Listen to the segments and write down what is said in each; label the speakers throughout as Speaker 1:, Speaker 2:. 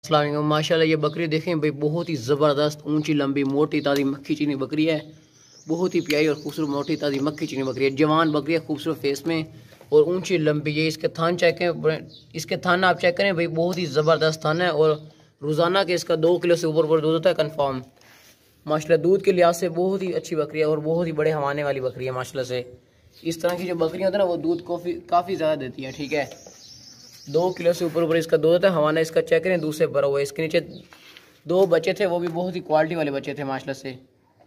Speaker 1: अस्सलाम वालेकुम। माशाल्लाह ये बकरी देखें भाई, बहुत ही ज़बरदस्त ऊंची लंबी मोटी ताज़ी मक्खी चीनी बकरी है। बहुत ही प्यारी और खूबसूरत मोटी ताज़ी मक्खी चीनी बकरी है। जवान बकरी है, खूबसूरत फेस में और ऊंची लंबी। ये इसके थान चेक करें, इसके थान आप चेक करें भाई, बहुत ही ज़बरदस्त थान है और रोज़ाना के इसका 2 किलो से ऊपर दूध होता है कन्फर्म। माशाल्लाह दूध के लिहाज से बहुत ही अच्छी बकरी है और बहुत ही बड़े हवाने वाली बकरी है माशाल्लाह से। इस तरह की जो बकरियाँ होती है ना, वो दूध काफ़ी ज़्यादा देती हैं। ठीक है, 2 किलो से ऊपर इसका दूध होता है। हवाना इसका चेक करें, दूध से भरा हुआ है। इसके नीचे 2 बच्चे थे, वो भी बहुत ही क्वालिटी वाले बच्चे थे माशाल्लाह से।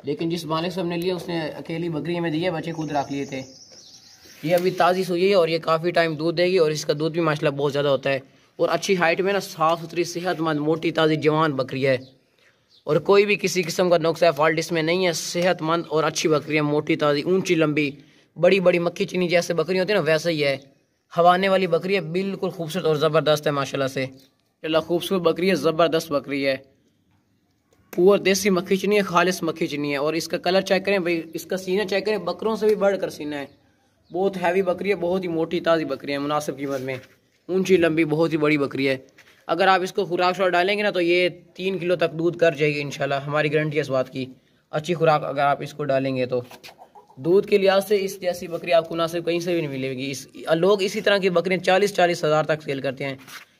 Speaker 1: लेकिन जिस मालिक से हमने लिया उसने अकेली बकरी में दी है, बच्चे खुद रख लिए थे। ये अभी ताज़ी सुई है और ये काफ़ी टाइम दूध देगी और इसका दूध भी माशाल्लाह बहुत ज़्यादा होता है। और अच्छी हाइट में ना, साफ़ सुथरी सेहतमंद मोटी ताज़ी जवान बकरी है और कोई भी किसी किस्म का नुक्स है फॉल्ट इसमें नहीं है। सेहतमंद और अच्छी बकरी है, मोटी ताज़ी ऊँची लंबी बड़ी बड़ी मक्खी चीनी जैसे बकरी होती है ना, वैसे ही है। हवाने वाली बकरी है, बिल्कुल खूबसूरत और ज़बरदस्त है माशाल्लाह से। चला खूबसूरत बकरी है, ज़बरदस्त बकरी है। पूरा देसी मक्खी चीनी है, खालिस मक्खी चीनी है। और इसका कलर चेक करें भाई, इसका सीना चेक करें, बकरों से भी बढ़कर सीना है। बहुत हैवी बकरी है, बहुत ही मोटी ताज़ी बकरी है, मुनासिब कीमत में ऊंची लंबी बहुत ही बड़ी बकरी है। अगर आप इसको खुराक शुराक डालेंगे ना, तो ये 3 किलो तक दूध कर जाएगी इंशाल्लाह। हमारी गारंटी है इस बात की। अच्छी खुराक अगर आप इसको डालेंगे तो दूध के लिहाज से इस जैसी बकरी आपको मुनासिब कहीं से भी नहीं मिलेगी। लोग इसी तरह की बकरियाँ 40-40 हज़ार तक सेल करते हैं,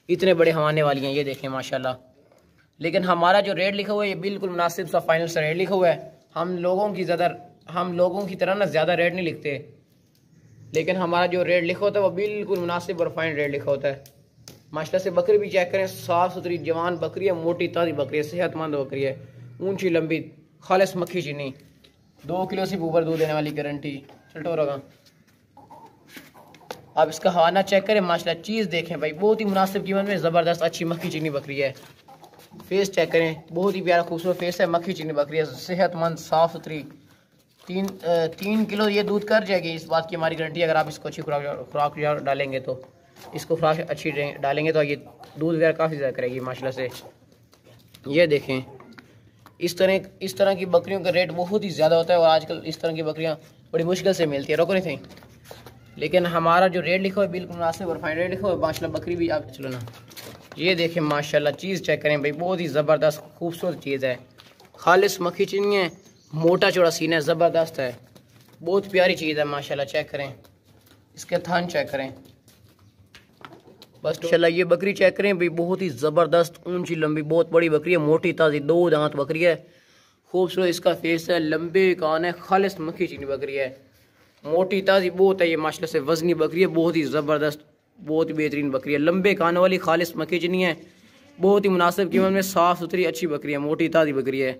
Speaker 1: इतने बड़े हवाने वाली हैं ये देखें माशाल्लाह। लेकिन हमारा जो रेट लिखा हुआ है ये बिल्कुल मुनासिब सा फाइनल सा रेट लिखा हुआ है। हम लोगों की तरह ना ज़्यादा रेट नहीं लिखते, लेकिन हमारा जो रेट लिखा होता है वो बिल्कुल मुनासिब और फाइन रेट लिखा होता है माशाल्लाह से। बकरी भी चेक करें, साफ़ सुथरी जवान बकरी है, मोटी ताज़ी बकरी है, सेहतमंद बकरी है, ऊँची लंबी खालिस मक्खी चीनी, 2 किलो से ऊपर दूध देने वाली गारंटी। चलटो रहा आप इसका हवाना चेक करें माशाल्लाह। चीज़ देखें भाई, बहुत ही मुनासिब कीमत में ज़बरदस्त अच्छी मक्खी चीनी बकरी है। फेस चेक करें, बहुत ही प्यारा खूबसूरत फेस है, मक्खी चीनी बकरी है, सेहतमंद साफ़ सुथरी। 3 किलो ये दूध कर जाएगी, इस बात की हमारी गारंटी है। अगर आप इसको अच्छी खुराक डालेंगे तो, इसको खुराक अच्छी डालेंगे तो ये दूध वगैरह काफ़ी ज़्यादा करेगी माशाल्लाह से। ये देखें, इस तरह की बकरियों का रेट बहुत ही ज़्यादा होता है और आजकल इस तरह की बकरियां बड़ी मुश्किल से मिलती है। रोको नहीं थी, लेकिन हमारा जो रेट लिखा हुआ है बिल्कुल मुनासिब और फाइन रेट लिखा हुआ है माशाल्लाह। बकरी भी आप चलो ना, ये देखें माशाल्लाह। चीज़ चेक करें भाई, बहुत ही ज़बरदस्त खूबसूरत चीज़ है, खालिस मक्खी चीनी है, मोटा चौड़ा सीना है, ज़बरदस्त है, बहुत प्यारी चीज़ है माशाल्लाह। चेक करें, इसके थान चेक करें बस। चला ये बकरी चेक करें भाई, बहुत ही ज़बरदस्त ऊंची लंबी बहुत बड़ी बकरी है, मोटी ताज़ी 2 दांत बकरी है, खूबसूरत इसका फेस है, लंबे कान है, खालिस मक्खी चीनी बकरी है, मोटी ताज़ी बहुत है ये माशाल्लाह से। वज़नी बकरी है, बहुत ही ज़बरदस्त बहुत ही बेहतरीन बकरी है, लंबे कान वाली खालिस मक्खी चीनी है, बहुत ही मुनासिब कीमत में साफ़ सुथरी अच्छी बकरी है, मोटी ताज़ी बकरी है।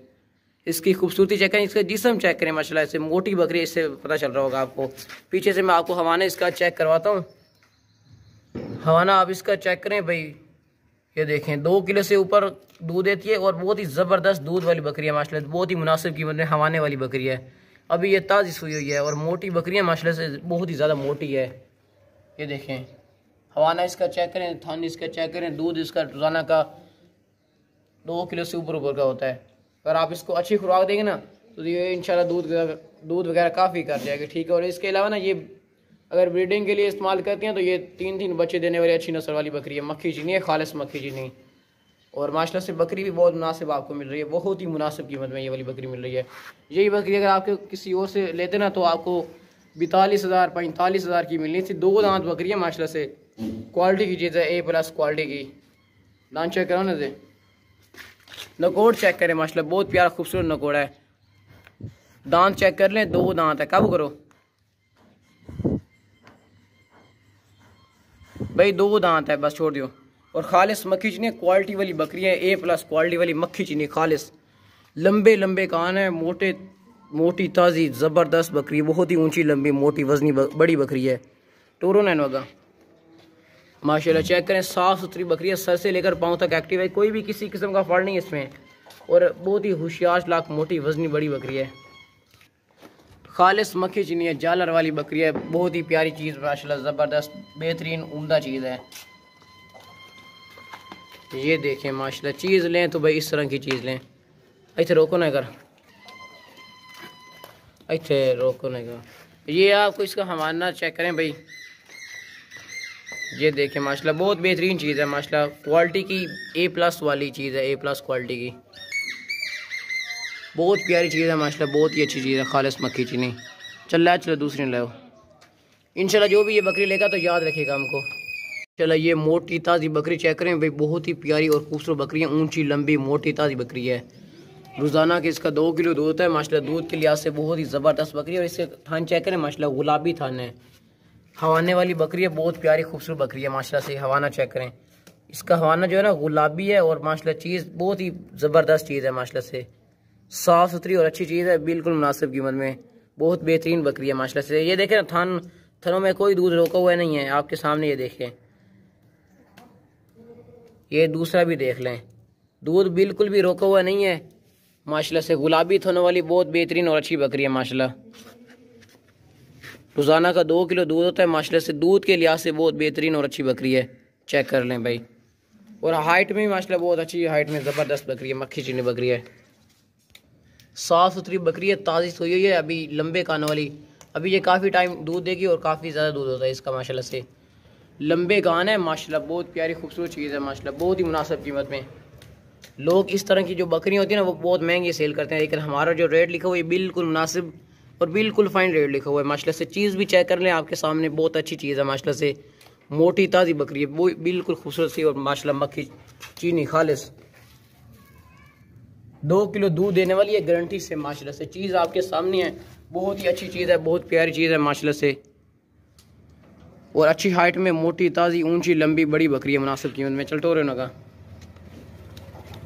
Speaker 1: इसकी खूबसूरती चेक करें, इसका जिस्म चेक करें माशाल्लाह से। मोटी बकरी, इससे पता चल रहा होगा आपको। पीछे से मैं आपको हवाना इसका चेक करवाता हूँ। हवाना आप इसका चेक करें भाई, ये देखें 2 किलो से ऊपर दूध देती है और बहुत ही ज़बरदस्त दूध वाली बकरी है माशाल्लाह। बहुत ही मुनासिब कीमत में हवाने वाली बकरी है। अभी ये ताज़ी सुई हुई है और मोटी बकरी है माशाल्लाह से, बहुत ही ज़्यादा मोटी है। ये देखें, हवाना इसका चेक करें, थान इसका चेक करें, दूध इसका रोज़ाना का 2 किलो से ऊपर का होता है। अगर आप इसको अच्छी खुराक देंगे ना, तो ये इंशाल्लाह दूध वगैरह काफ़ी कर जाएगी। ठीक है, और इसके अलावा ना, ये अगर ब्रीडिंग के लिए इस्तेमाल करते हैं तो ये 3 बच्चे देने वाली अच्छी नस्ल वाली बकरी है, मक्खी चीनी है, खालिस मक्खी चीनी। और माशाल्लाह से बकरी भी बहुत मुनासिब आपको मिल रही है, बहुत ही मुनासिब कीमत में ये वाली बकरी मिल रही है। यही बकरी अगर आपके किसी और से लेते ना, तो आपको 42,000 45,000 की मिलनी थी। 2 दांत बकरी है माशाल्लाह से, क्वालिटी की चीज़ है, A+ क्वालिटी की। दांत चेक करो ना दे, नकोड़ चेक करें माशाल्लाह, बहुत प्यारा खूबसूरत नकोड़ है। दांत चेक कर लें, 2 दांत है। कब करो भाई, 2 दांत है, बस छोड़ दियो। और खालिस मक्खी चीनी क्वालिटी वाली बकरी है, A+ क्वालिटी वाली मक्खी चीनी खालिस, लंबे लंबे कान है, मोटी ताज़ी ज़बरदस्त बकरी, बहुत ही ऊंची लंबी मोटी वजनी बड़ी बकरी है। टोरो नैन वगा माशाल्लाह चेक करें, साफ़ सुथरी बकरी है, सर से लेकर पाँव तक एक्टिव है, कोई भी किसी किस्म का फॉल्ट नहीं है इसमें। और बहुत ही होशियार लाख मोटी वजनी बड़ी बकरी है, खालिस मक्खी चीनी है, जालर वाली बकरी है, बहुत ही प्यारी चीज़ माशाल्लाह, ज़बरदस्त बेहतरीन उम्दा चीज़ है। ये देखें माशाल्लाह, चीज़ लें तो भाई इस तरह की चीज़ लें। इतने रोको ना कर, इतने रोको ना कर। ये आपको इसका हवाना चेक करें भाई, ये देखें माशाल्लाह बहुत बेहतरीन चीज़ है माशाल्लाह, क्वालिटी की A+ वाली चीज़ है, A+ क्वालिटी की बहुत प्यारी चीज़ है माशाल्लाह, बहुत ही अच्छी चीज़ है। खालिस मक्खी चीनी चलो दूसरी ले लो इंशाल्लाह। जो भी ये बकरी लेगा तो याद रखेगा हमको। चलो ये मोटी ताज़ी बकरी चेक करें भाई, बहुत ही प्यारी और खूबसूरत बकरी है, ऊंची लंबी मोटी ताज़ी बकरी है। रोज़ाना के इसका 2 किलो दूध है माशाल्लाह, दूध के लिहाज से बहुत ही ज़बरदस्त बकरी है। और इसके थान चेक करें माशाल्लाह, गुलाबी थान है, हवाने वाली बकरी है, बहुत प्यारी खूबसूरत बकरी है माशाल्लाह से। हवाना चेक करें, इसका हवाना जो है ना गुलाबी है और माशाल्लाह चीज़ बहुत ही ज़बरदस्त चीज़ है माशाल्लाह से, साफ़ सुथरी और अच्छी चीज़ है, बिल्कुल मुनासिब कीमत में, बहुत बेहतरीन बकरी है माशाल्लाह से। ये देखें ना थनों में कोई दूध रोका हुआ नहीं है, आपके सामने ये देखें। ये दूसरा भी देख लें, दूध बिल्कुल भी रोका हुआ नहीं है माशाल्लाह से, गुलाबी थनों वाली बहुत बेहतरीन और अच्छी बकरी है माशाल्लाह। रोज़ाना का 2 किलो दूध होता है माशाल्लाह से, दूध के लिहाज से बहुत बेहतरीन और अच्छी बकरी है, चेक कर लें भाई। और हाइट में माशाल्लाह बहुत अच्छी हाइट में ज़बरदस्त बकरी है, मक्खी चीनी बकरी है, साफ़ सुथरी बकरी है, ताज़ी सोई हुई है, अभी लंबे कानों वाली। अभी ये काफ़ी टाइम दूध देगी और काफ़ी ज़्यादा दूध होता है इसका माशाल्लाह से, लंबे कान है माशाल्लाह, बहुत प्यारी खूबसूरत चीज़ है माशाल्लाह, बहुत ही मुनासिब कीमत में। लोग इस तरह की जो बकरियाँ होती है ना वो बहुत महंगी सेल करते हैं, लेकिन हमारा जो रेट लिखा हुआ है बिल्कुल मुनासिब और बिल्कुल फाइन रेट लिखा हुआ है माशाल्लाह से। चीज़ भी चेक कर लें आपके सामने, बहुत अच्छी चीज़ है माशाल्लाह से, मोटी ताज़ी बकरी है, वो बिल्कुल खूबसूरत सी और माशाल्लाह मक्खी चीनी खालिस 2 किलो दूध देने वाली है गारंटी से माशाल्लाह से। चीज़ आपके सामने है, बहुत ही अच्छी चीज़ है, बहुत प्यारी चीज़ है माशाल्लाह से, और अच्छी हाइट में मोटी ताज़ी ऊंची लंबी बड़ी बकरी है मुनासिब कीमत में। चलते रहने का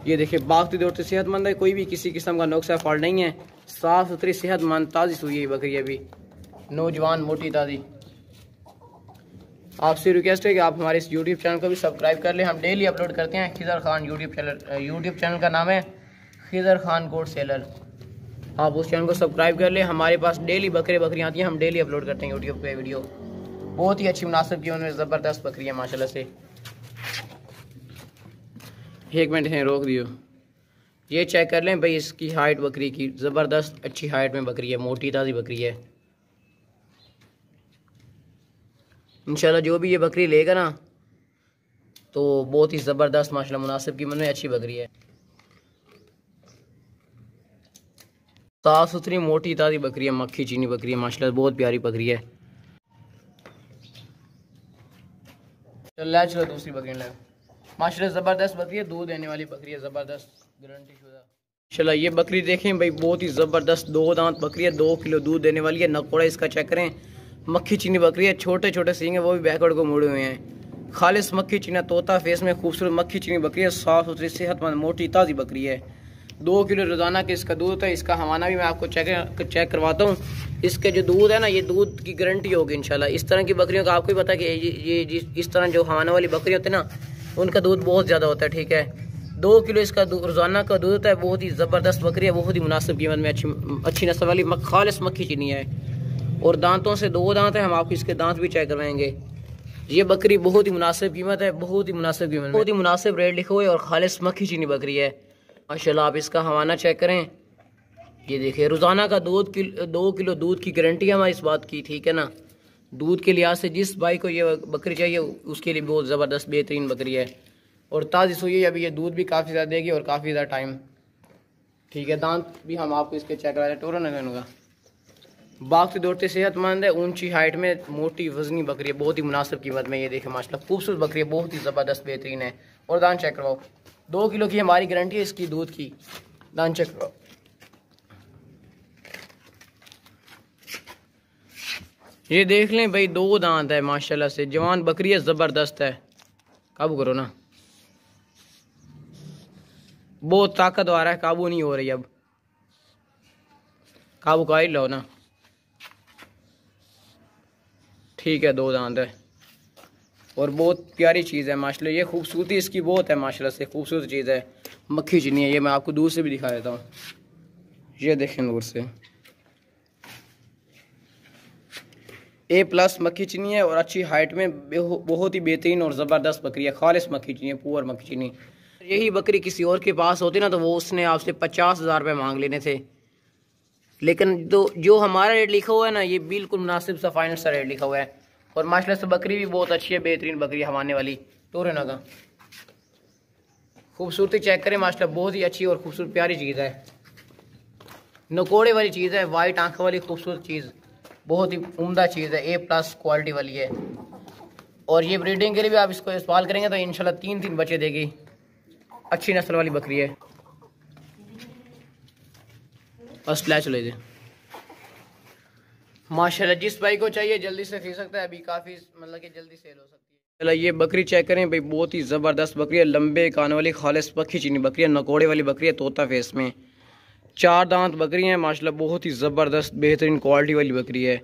Speaker 1: ये देखिए, बागती दौड़ती सेहतमंद है, कोई भी किसी किस्म का नुक्स है फॉल्ट नहीं है, साफ़ सुथरी सेहतमंद ताज़ी सुई है बकरी अभी, नौजवान मोटी ताज़ी। आपसे रिक्वेस्ट है कि आप हमारे इस यूट्यूब चैनल को भी सब्सक्राइब कर लें, हम डेली अपलोड करते हैं। खिज़र खान यूट्यूब चैनल का नाम है खिज़र खान गोट सेलर, आप उस चैनल को सब्सक्राइब कर लें। हमारे पास डेली बकरियाँ आती हैं, हम डेली अपलोड करते हैं यूट्यूब पे वीडियो, बहुत ही अच्छी मुनासिब कीमत में ज़बरदस्त बकरी है माशाल्लाह से। एक मिनट है, रोक दियो, ये चेक कर लें भाई, इसकी हाइट बकरी की ज़बरदस्त अच्छी हाइट में बकरी है, मोटी ताज़ी बकरी है इंशाल्लाह। जो भी ये बकरी लेगा ना तो बहुत ही ज़बरदस्त माशाल्लाह मुनासिब कीमत में अच्छी बकरी है, साफ़ सुथरी मोटी ताज़ी बकरी है, मक्खी चीनी बकरी है माशाल्लाह, बहुत प्यारी बकरी है। चलो दूसरी बकरी ले माशाल्लाह, ज़बरदस्त बकरी है, दूध देने वाली बकरी है, ज़बरदस्त गारंटी शुदा। चलो ये बकरी देखें भाई, बहुत ही ज़बरदस्त 2 दांत बकरी है, 2 किलो दूध देने वाली है। नकोड़ा इसका चेक करें, मक्खी चीनी बकरी है, छोटे छोटे सींग है, वो भी बैकवर्ड को मुड़े हुए हैं, खालिस मक्खी चीनी तोता फेस में खूबसूरत मक्खी चीनी बकरी है, साफ़ सुथरी सेहतमंद मोटी ताज़ी बकरी है। 2 किलो रोज़ाना के इसका दूध होता है। इसका हवाना भी मैं आपको चेक करवाता हूँ। इसके जो दूध है ना, ये दूध की गारंटी होगी इंशाल्लाह। इस तरह की बकरियों का आपको ही पता है कि ये इस तरह जो हवाना वाली बकरी होती है ना, उनका दूध बहुत ज़्यादा होता है, ठीक है। 2 किलो इसका रोज़ाना का दूध होता है, बहुत ही ज़बरदस्त बकरी है, बहुत ही मुनासिब कीमत में अच्छी नस्ल वाली खालिस मक्खी चीनी है। और दांतों से 2 दांत है, हम आपको इसके दांत भी चेक करवाएंगे। ये बकरी बहुत ही मुनासिब कीमत है, बहुत ही मुनासिब कीमत, बहुत ही मुनासिब रेट लिखा हुआ है, और खालिस मक्खी चीनी बकरी है माशाल्लाह। आप इसका हवाना चेक करें, ये देखिए, रोज़ाना का 2 किलो दूध की गारंटी है हमारी इस बात की, ठीक है ना। दूध के लिहाज से जिस भाई को ये बकरी चाहिए उसके लिए बहुत ज़बरदस्त बेहतरीन बकरी है, और ताज़ी सुई है अभी, ये दूध भी काफ़ी ज़्यादा देगी और काफ़ी ज़्यादा टाइम, ठीक है। दांत भी हम आपको इसके चेक करा रहे हैं, टोरा नगन का बागती दौड़ते सेहतमंद है, ऊंची हाइट में मोटी वजनी बकरी है, बहुत ही मुनासिब कीमत में। ये देखें माशाल्लाह, खूबसूरत बकरी है, बहुत ही ज़बरदस्त बेहतरीन है। और दान चेक करवाओ, 2 किलो की हमारी गारंटी है इसकी दूध की, दान चेक करवाओ। ये देख लें भाई, 2 दांत है माशाल्लाह से, जवान बकरी है, ज़बरदस्त है। काबू करो ना, बहुत ताकतवर है, काबू नहीं हो रही, अब काबू का ही लो ना, ठीक है। 2 दांत है और बहुत प्यारी चीज़ है माशाल्लाह। ये खूबसूरती इसकी बहुत है माशाल्लाह से, खूबसूरत चीज़ है, मक्खी चीनी है। ये मैं आपको दूर से भी दिखा देता हूँ, ये देखें दूर से, A+ मक्खी चीनी है और अच्छी हाइट में, बहुत ही बेहतरीन और ज़बरदस्त बकरी है, खालिस मक्खी चीनी है, पुअर मक्खी चीनी। यही बकरी किसी और के पास होती ना तो वो उसने आपसे 50,000 रुपये मांग लेने थे, लेकिन जो हमारा रेट लिखा हुआ है ना, ये बिल्कुल मुनासिब सा फाइनल सा रेट लिखा हुआ है। और माशाल्लाह से बकरी भी बहुत अच्छी है, बेहतरीन बकरी हवाने वाली टोरे नगा। खूबसूरती चेक करें माशाल्लाह, बहुत ही अच्छी और खूबसूरत प्यारी चीज़ है, नकोड़े वाली चीज़ है, वाइट आंखों वाली खूबसूरत चीज़, बहुत ही उम्दा चीज़ है, A+ क्वालिटी वाली है। और ये ब्रीडिंग के लिए भी आप इसको इस्तेमाल करेंगे तो इंशाल्लाह 3 बच्चे देगी। अच्छी नस्ल वाली बकरी है, बस लै चले दे माशाल्लाह। जिस भाई को चाहिए जल्दी से खरीद सकता है, अभी काफ़ी मतलब कि जल्दी सेल हो सकती है। चलो ये बकरी चेक करें भाई, बहुत ही ज़बरदस्त बकरी है, लंबे कान वाली खालिस पक्की चीनी बकरी है, नकोड़े वाली बकरी है, तोता फेस में, 4 दांत बकरी है माशाल्लाह, बहुत ही ज़बरदस्त बेहतरीन क्वालिटी वाली बकरी है।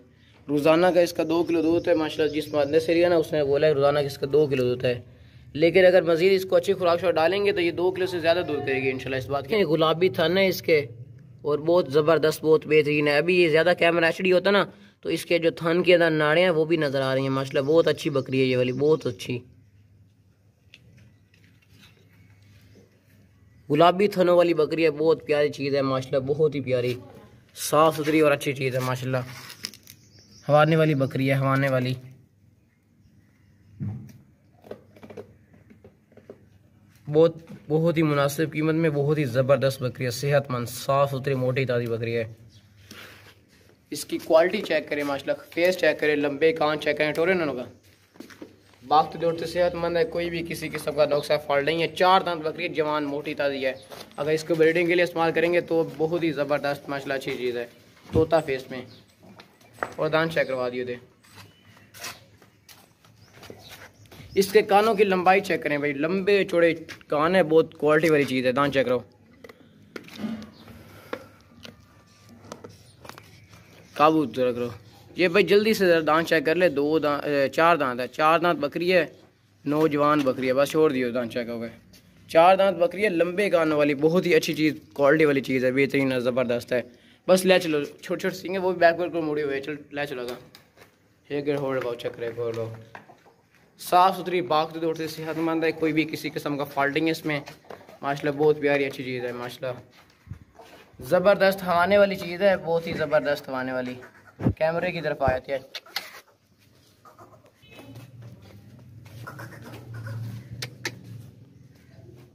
Speaker 1: रोज़ाना का इसका 2 किलो दूध है माशाल्लाह। जिस मादने से लिया ना उसने बोला है रोज़ाना का इसका 2 किलो दूध है, लेकिन अगर मज़ीद इसको अच्छी खुराक शौक डालेंगे तो ये 2 किलो से ज़्यादा दूध करेगी इंशाल्लाह। इस बात के गुलाबी थन है इसके और बहुत ज़बरदस्त बहुत बेहतरीन है। अभी ये ज़्यादा कैमरा HD होता ना तो इसके जो थन के अंदर नाड़े हैं वो भी नज़र आ रही हैं माशाल्लाह। बहुत अच्छी बकरी है ये वाली, बहुत अच्छी गुलाबी थनों वाली बकरी है, बहुत प्यारी चीज़ है माशाल्लाह, बहुत ही प्यारी साफ़ सुथरी और अच्छी चीज़ है माशाल्लाह। हवाने वाली बकरी है, हवाने वाली बहुत ही मुनासिब कीमत में, बहुत ही ज़बरदस्त बकरी है, सेहतमंद साफ़ सुथरी मोटी ताज़ी बकरी है। इसकी क्वालिटी चेक करें माशाल्लाह, फेस चेक करें, लंबे कान चेक करें, टोरे ननों का बात दौड़ से सेहतमंद है, कोई भी किसी किस्म का नुकसा फॉल्ट नहीं है। 4 दांत बकरी जवान मोटी ताज़ी है। अगर इसको ब्रीडिंग के लिए इस्तेमाल करेंगे तो बहुत ही ज़बरदस्त माशाल्लाह अच्छी चीज़ है, तोता फेस में। और दांत चेक करवा दिए थे। इसके कानों की लंबाई चेक करें भाई, लंबे चौड़े कान है, बहुत क्वालिटी वाली चीज़ है। दांत चेक करो, काबू रख लो ये भाई, जल्दी से ज़रा दांत चेक कर ले। 4 दांत है, 4 दांत बकरी है, नौजवान बकरी है, बस छोड़ दियो दांत चेक हो गए। 4 दांत बकरी है, लंबे कानों वाली, बहुत ही अच्छी चीज़ क्वालिटी वाली चीज़ है, बेहतरीन ज़बरदस्त है। बस ले चलो, छोटे छोटे सिंगे वो भी बैकवर्ड को मुड़े हुए, चल ले चलोगा। एक होल्ड पाओ चेक करे को लो, साफ़ सुथरी बाग दौड़ते सेहतमंद है, कोई भी किसी किस्म का फॉल्टिंग है इसमें माशाल्लाह। बहुत प्यारी अच्छी चीज़ है माशाल्लाह, ज़बरदस्त हवाने वाली चीज़ है, बहुत ही ज़बरदस्त हवाने वाली। कैमरे की तरफ आया था,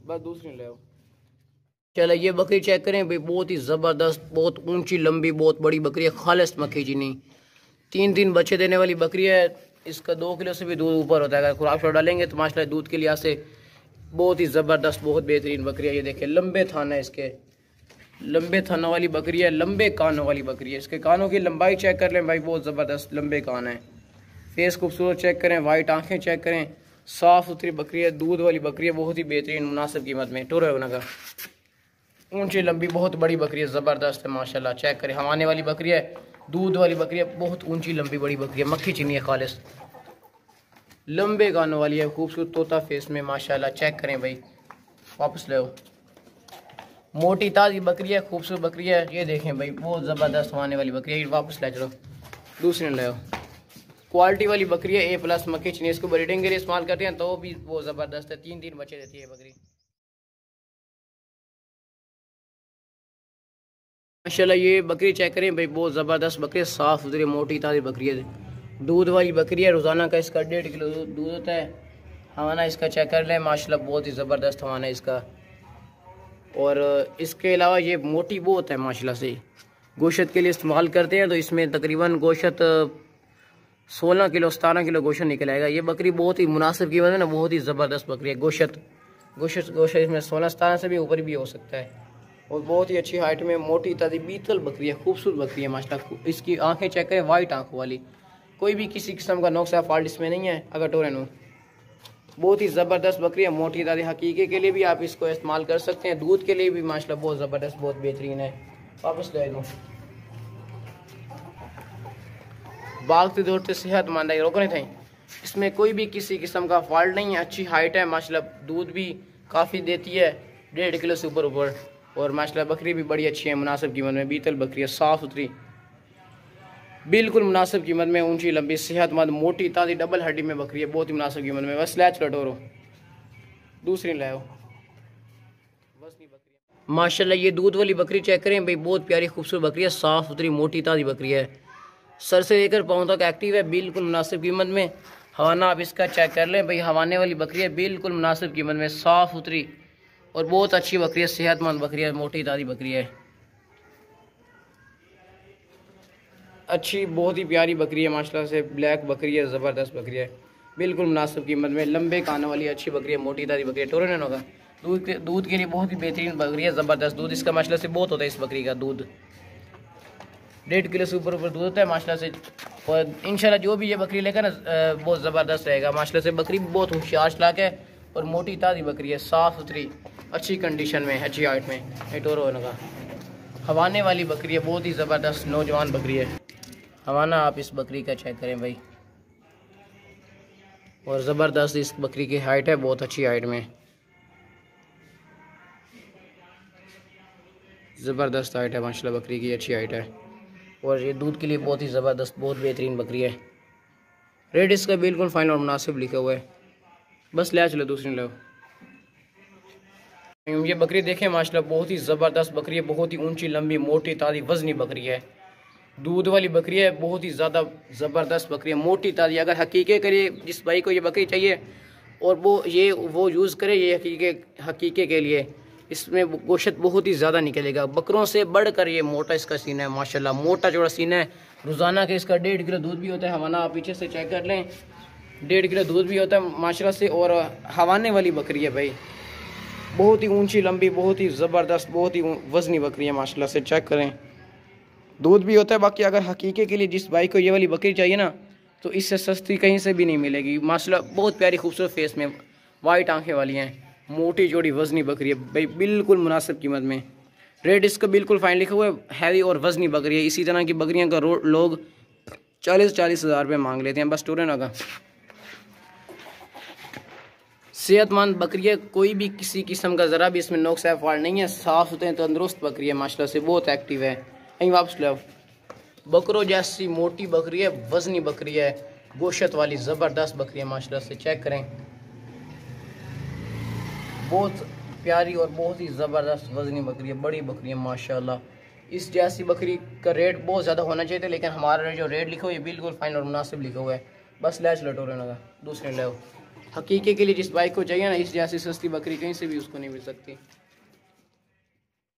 Speaker 1: बस दूसरी ले आओ। चलो ये बकरी चेक करें भाई, बहुत ही ज़बरदस्त, बहुत ऊंची लंबी बहुत बड़ी बकरी है, खालिस मक्खी चीनी, 3 बच्चे देने वाली बकरी है। इसका 2 किलो से भी दूध ऊपर होता है। अगर खुराक शौक डालेंगे तो माशाल्लाह दूध के लिहाज से बहुत ही ज़बरदस्त बहुत बेहतरीन बकरी है। ये देखिए लंबे थान है इसके, लंबे थानों वाली बकरी है, लंबे कानों वाली बकरी है। इसके कानों की लंबाई चेक कर लें भाई, बहुत ज़बरदस्त लंबे कान है। फेस खूबसूरत चेक करें, वाइट आंखें चेक करें, साफ़ सुथरी बकरी है, दूध वाली बकरी है, बहुत ही बेहतरीन मुनासिब कीमत में। टोरे का ऊंची लंबी बहुत बड़ी बकरी है, ज़बरदस्त है माशाल्लाह। चेक करें, हवाने वाली बकरी है, दूध वाली बकरी है, बहुत ऊंची लंबी बड़ी बकरी है, मक्खी चीनी है खालिस, लंबे कानों वाली है, खूबसूरत तोता फेस में माशाल्लाह। चेक करें भाई, वापस ले आओ, मोटी ताज़ी बकरी है, खूबसूरत बकरी है। ये देखें भाई, बहुत ज़बरदस्त हवाने वाली बकरी है, वापस ले चलो, दूसरे ले आओ। क्वालिटी वाली बकरी है, A+ मक्खी चीनी। इसको ब्रीडिंग के लिए इस्तेमाल करते हैं तो भी वो ज़बरदस्त है, 3 बच्चे देती है बकरी माशाल्लाह। ये बकरी चेक करें भाई, बहुत ज़बरदस्त बकरी है, साफ़ सुथरी मोटी ताज़ी बकरी है, दूध वाली बकरी है। रोज़ाना का इसका 1.5 किलो दूध होता है। हवाना इसका चेक कर लें माशाल्लाह, बहुत ही ज़बरदस्त हवाना है इसका। और इसके अलावा ये मोटी बहुत है माशाल्लाह से, गोश्त के लिए इस्तेमाल करते हैं तो इसमें तकरीबन गोश्त 16 किलो 17 किलो गोश्त निकल आएगा। ये बकरी बहुत ही मुनासिब कीमत है ना, बहुत ही ज़बरदस्त बकरी है। गोश्त इसमें 16-17 से भी ऊपर भी हो सकता है। और बहुत ही अच्छी हाइट में मोटी ताज़ी बीतल बकरी है, खूबसूरत बकरी है माशाल्लाह। इसकी आंखें चेक करें, वाइट आंखों वाली, कोई भी किसी किस्म का नुकसा फॉल्ट इसमें नहीं है। अगर टोरेनो बहुत ही ज़बरदस्त बकरी है, मोटी ताज़ी। हकीके के लिए भी आप इसको इस्तेमाल कर सकते हैं, दूध के लिए भी माशाल्लाह बहुत ज़बरदस्त बहुत बेहतरीन है। वापस ले लो, भागते दौड़ते सेहतमंद है, रोकने थे। इसमें कोई भी किसी किस्म का फॉल्ट नहीं है, अच्छी हाइट है माशाल्लाह, दूध भी काफ़ी देती है, 1.5 किलो से ऊपर। और माशाल्लाह बकरी भी बड़ी अच्छी है, मुनासिब कीमत में, बीतल बकरी है, साफ़ सुथरी, बिल्कुल मुनासिब कीमत में, ऊंची लंबी सेहतमंद मोटी ताज़ी डबल हड्डी में बकरी है, बहुत ही मुनासिब कीमत में। बस लैच लटोरो, दूसरी लाओ, बस नहीं बकरी माशाल्लाह। ये दूध वाली बकरी चेक करें भाई, बहुत प्यारी खूबसूरत बकरी है, साफ़ सुथरी मोटी ताज़ी बकरी है, सर से लेकर पाँव तक एक्टिव है, बिल्कुल मुनासिब कीमत में। हवाना आप इसका चेक कर लें भाई, हवाने वाली बकरी है, बिल्कुल मुनासिब कीमत में, साफ़ सुथरी और बहुत अच्छी बकरी है, सेहतमंद बकरी है, मोटी ताज़ी बकरी है, अच्छी बहुत ही प्यारी बकरी है माशाल्लाह से। ब्लैक बकरी है, ज़बरदस्त बकरी है, बिल्कुल मुनासिब कीमत में, लंबे कानों वाली अच्छी बकरी है, मोटी ताज़ी बकरी है। टोरन होगा दूध के लिए बहुत ही बेहतरीन बकरी है, ज़बरदस्त दूध इसका माशाल्लाह से बहुत होता है। इस बकरी का दूध 1.5 किलो से ऊपर दूध होता है माशाल्लाह से। और इंशाल्लाह जो भी ये बकरी लेकर ना बहुत ज़बरदस्त रहेगा माशाल्लाह से। बकरी बहुत होशियार चलाक है और मोटी ताज़ी बकरी है, साफ़ सुथरी, अच्छी कंडीशन में, अच्छी हाइट में। टोरो होगा हवाने वाली बकरी है, बहुत ही ज़बरदस्त नौजवान बकरी है। हवाना आप इस बकरी का चेक करें भाई, और ज़बरदस्त इस बकरी की हाइट है, बहुत अच्छी हाइट में, ज़बरदस्त हाइट है माशाल्लाह बकरी की, अच्छी हाइट है। और ये दूध के लिए बहुत ही ज़बरदस्त, बहुत बेहतरीन बकरी है। रेट इसका बिल्कुल फाइनल और मुनासिब लिखा हुआ है, बस ले चलो दूसरी लो। ये बकरी देखें माशाल्लाह बहुत ही ज़बरदस्त बकरी है, बहुत ही ऊंची लंबी मोटी ताज़ी वज़नी बकरी है, दूध वाली बकरी है, बहुत ही ज़्यादा ज़बरदस्त बकरी है, मोटी ताज़ी। अगर हकीके करे जिस भाई को ये बकरी चाहिए और वो यूज़ करे ये हकीके के लिए, इसमें गोश्त बहुत ही ज़्यादा निकलेगा, बकरों से बढ़कर ये मोटा इसका सीना है माशाल्लाह, मोटा चौड़ा सीना है। रोज़ाना के इसका 1.5 किलो दूध भी होता है। हवाना आप पीछे से चेक कर लें, 1.5 किलो दूध भी होता है माशाल्लाह से। और हवाने वाली बकरी है भाई, बहुत ही ऊंची लंबी, बहुत ही ज़बरदस्त, बहुत ही वज़नी बकरी है माशाल्लाह से। चेक करें, दूध भी होता है। बाकी अगर हकीके के लिए जिस भाई को ये वाली बकरी चाहिए ना, तो इससे सस्ती कहीं से भी नहीं मिलेगी माशाल्लाह। बहुत प्यारी खूबसूरत फेस में, वाइट आंखें वाली हैं, मोटी जोड़ी वज़नी बकरी है भाई, बिल्कुल मुनासिब कीमत में। रेट इसका बिल्कुल फाइन लिखा हुआ है, हैवी और वज़नी बकरी है। इसी तरह की बकरियां का लोग 40-40 हज़ार रुपये मांग लेते हैं बस। टूरन होगा सेहतमंद बकरी है, कोई भी किसी किस्म का ज़रा भी इसमें नुक्स है, फॉल्ट नहीं है, साफ़ सुथरे तंदुरुस्त बकरी है माशाल्लाह से, बहुत एक्टिव है। कहीं वापस लो, बकरों जैसी मोटी बकरी है, वज़नी बकरी है, गोश्त वाली ज़बरदस्त बकरी है माशाल्लाह से। चेक करें, बहुत प्यारी और बहुत ही ज़बरदस्त वज़नी बकरी है, बड़ी बकरी है माशाल्लाह। इस जैसी बकरी का रेट बहुत ज़्यादा होना चाहिए था, लेकिन हमारा जो रेट लिखा हुआ है बिल्कुल फाइन और मुनासिब लिखा हुआ है। बस लैच लटोरे लगा दूसरे ले। हकीके के लिए जिस बाइक को चाहिए ना, इस जैसी सस्ती बकरी कहीं से भी उसको नहीं मिल सकती।